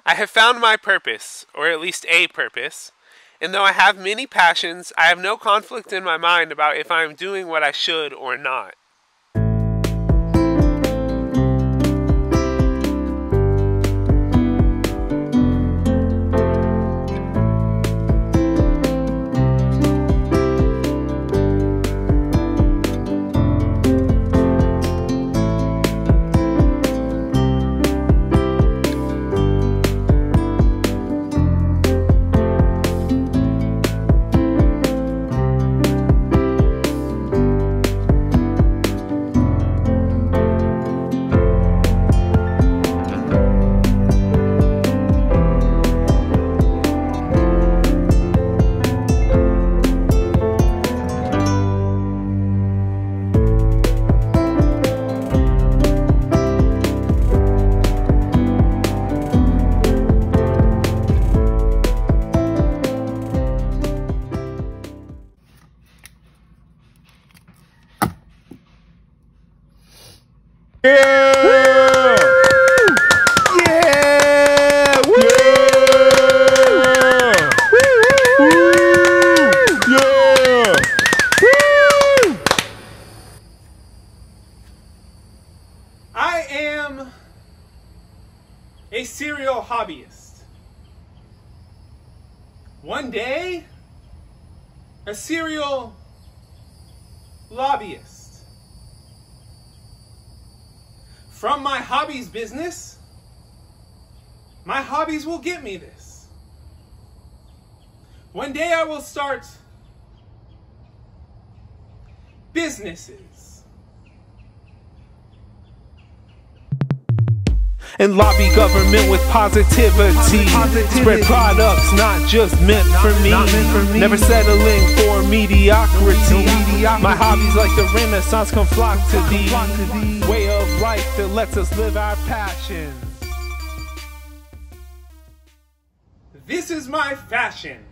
I have found my purpose, or at least a purpose, and though I have many passions, I have no conflict in my mind about if I am doing what I should or not. I am a serial hobbyist. One day, a serial lobbyist. From my hobbies business, my hobbies will get me this. One day I will start businesses. And lobby government with positivity. Spread products not just meant for me. Never settling for mediocrity. My hobbies like the Renaissance come flock to thee. Way of life that lets us live our passions. This is my fashion.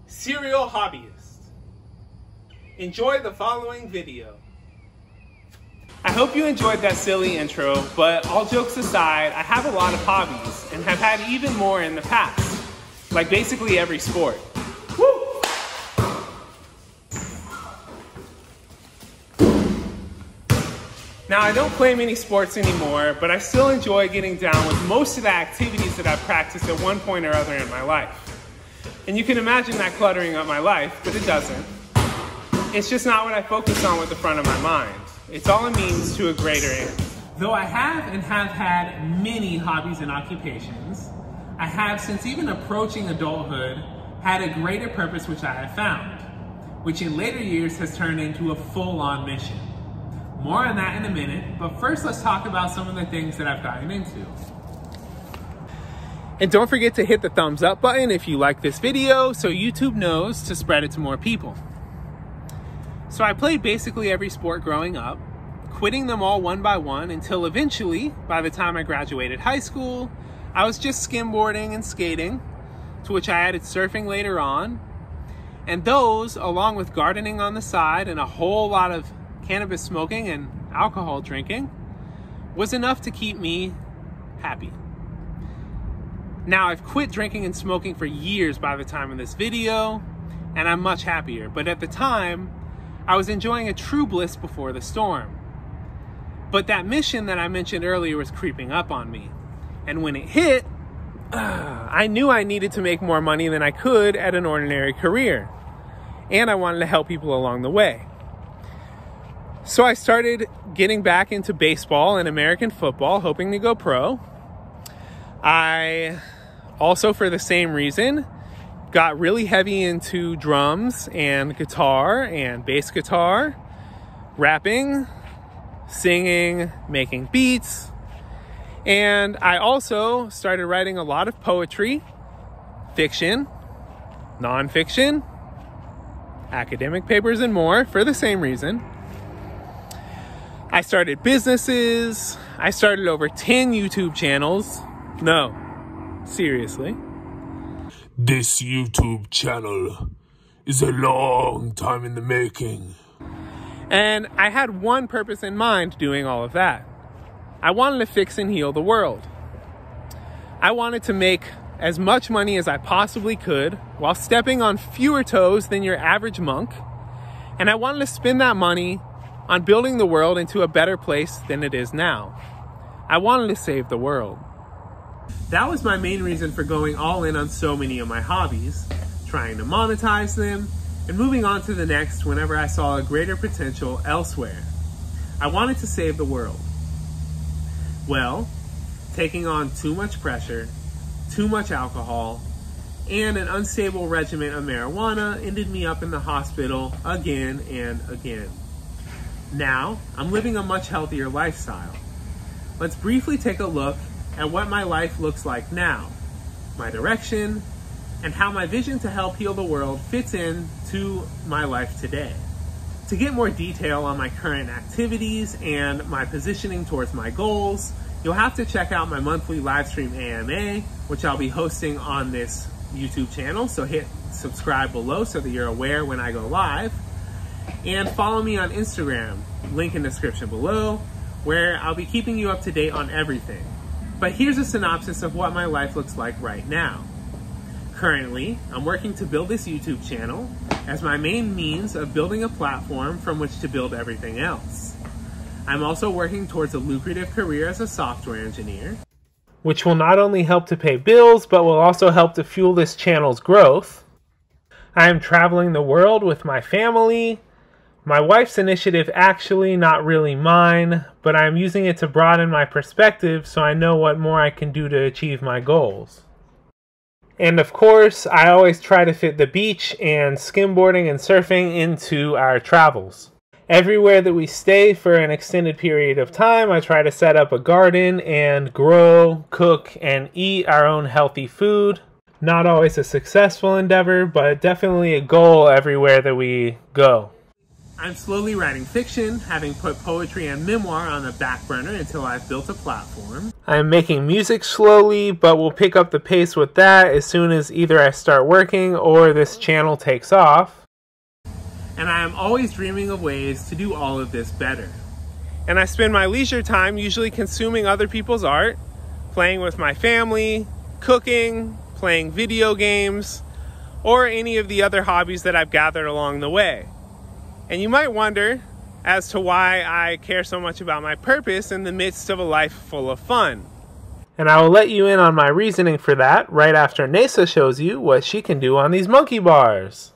Serial hobbyist. Enjoy the following video. I hope you enjoyed that silly intro, but all jokes aside, I have a lot of hobbies and have had even more in the past, like basically every sport. Woo! Now, I don't play many sports anymore, but I still enjoy getting down with most of the activities that I've practiced at one point or other in my life. And you can imagine that cluttering up my life, but it doesn't. It's just not what I focus on with the front of my mind. It's all a means to a greater end. Though I have and have had many hobbies and occupations, I have, since even approaching adulthood, had a greater purpose which I have found, which in later years has turned into a full-on mission. More on that in a minute, but first let's talk about some of the things that I've gotten into. And don't forget to hit the thumbs up button if you like this video so YouTube knows to spread it to more people. So I played basically every sport growing up, quitting them all one by one until eventually, by the time I graduated high school, I was just skimboarding and skating, to which I added surfing later on. And those, along with gardening on the side and a whole lot of cannabis smoking and alcohol drinking, was enough to keep me happy. Now, I've quit drinking and smoking for years by the time of this video, and I'm much happier. But at the time, I was enjoying a true bliss before the storm. But that mission that I mentioned earlier was creeping up on me. And when it hit, I knew I needed to make more money than I could at an ordinary career. And I wanted to help people along the way. So I started getting back into baseball and American football, hoping to go pro. I also, for the same reason, got really heavy into drums and guitar and bass guitar, rapping, singing, making beats. And I also started writing a lot of poetry, fiction, nonfiction, academic papers, and more for the same reason. I started businesses. I started over 10 YouTube channels. No, seriously. This YouTube channel is a long time in the making. And I had one purpose in mind doing all of that. I wanted to fix and heal the world. I wanted to make as much money as I possibly could while stepping on fewer toes than your average monk. And I wanted to spend that money on building the world into a better place than it is now. I wanted to save the world. That was my main reason for going all in on so many of my hobbies, trying to monetize them, and moving on to the next whenever I saw a greater potential elsewhere. I wanted to save the world. Well, taking on too much pressure, too much alcohol, and an unstable regimen of marijuana ended me up in the hospital again and again. Now, I'm living a much healthier lifestyle. Let's briefly take a look at what my life looks like now, my direction, and how my vision to help heal the world fits into my life today. To get more detail on my current activities and my positioning towards my goals, you'll have to check out my monthly live stream AMA, which I'll be hosting on this YouTube channel, so hit subscribe below so that you're aware when I go live. And follow me on Instagram, link in description below, where I'll be keeping you up to date on everything. But here's a synopsis of what my life looks like right now. Currently, I'm working to build this YouTube channel as my main means of building a platform from which to build everything else. I'm also working towards a lucrative career as a software engineer, which will not only help to pay bills, but will also help to fuel this channel's growth. I am traveling the world with my family. My wife's initiative, actually not really mine, but I'm using it to broaden my perspective so I know what more I can do to achieve my goals. And of course, I always try to fit the beach and skimboarding and surfing into our travels. Everywhere that we stay for an extended period of time, I try to set up a garden and grow, cook, and eat our own healthy food. Not always a successful endeavor, but definitely a goal everywhere that we go. I'm slowly writing fiction, having put poetry and memoir on the back burner until I've built a platform. I am making music slowly, but will pick up the pace with that as soon as either I start working or this channel takes off. And I am always dreaming of ways to do all of this better. And I spend my leisure time usually consuming other people's art, playing with my family, cooking, playing video games, or any of the other hobbies that I've gathered along the way. And you might wonder as to why I care so much about my purpose in the midst of a life full of fun. And I will let you in on my reasoning for that right after Nesa shows you what she can do on these monkey bars.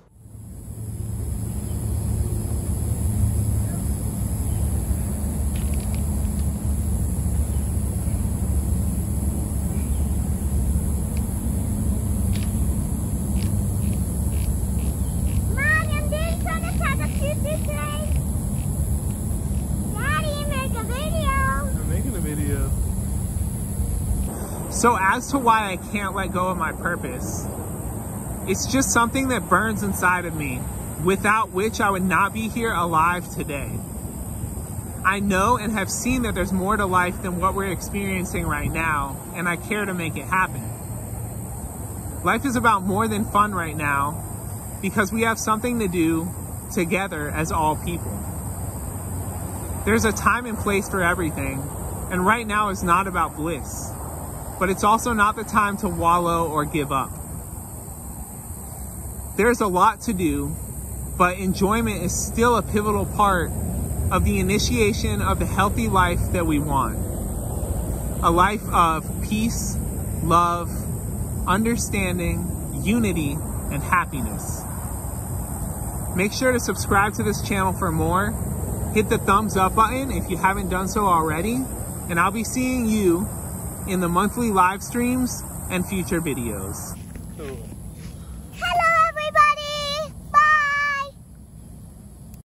So as to why I can't let go of my purpose, it's just something that burns inside of me, without which I would not be here alive today. I know and have seen that there's more to life than what we're experiencing right now, and I care to make it happen. Life is about more than fun right now, because we have something to do together as all people. There's a time and place for everything, and right now is not about bliss. But it's also not the time to wallow or give up. There's a lot to do, but enjoyment is still a pivotal part of the initiation of the healthy life that we want. A life of peace, love, understanding, unity, and happiness. Make sure to subscribe to this channel for more. Hit the thumbs up button if you haven't done so already, and I'll be seeing you in the monthly live streams and future videos. Cool.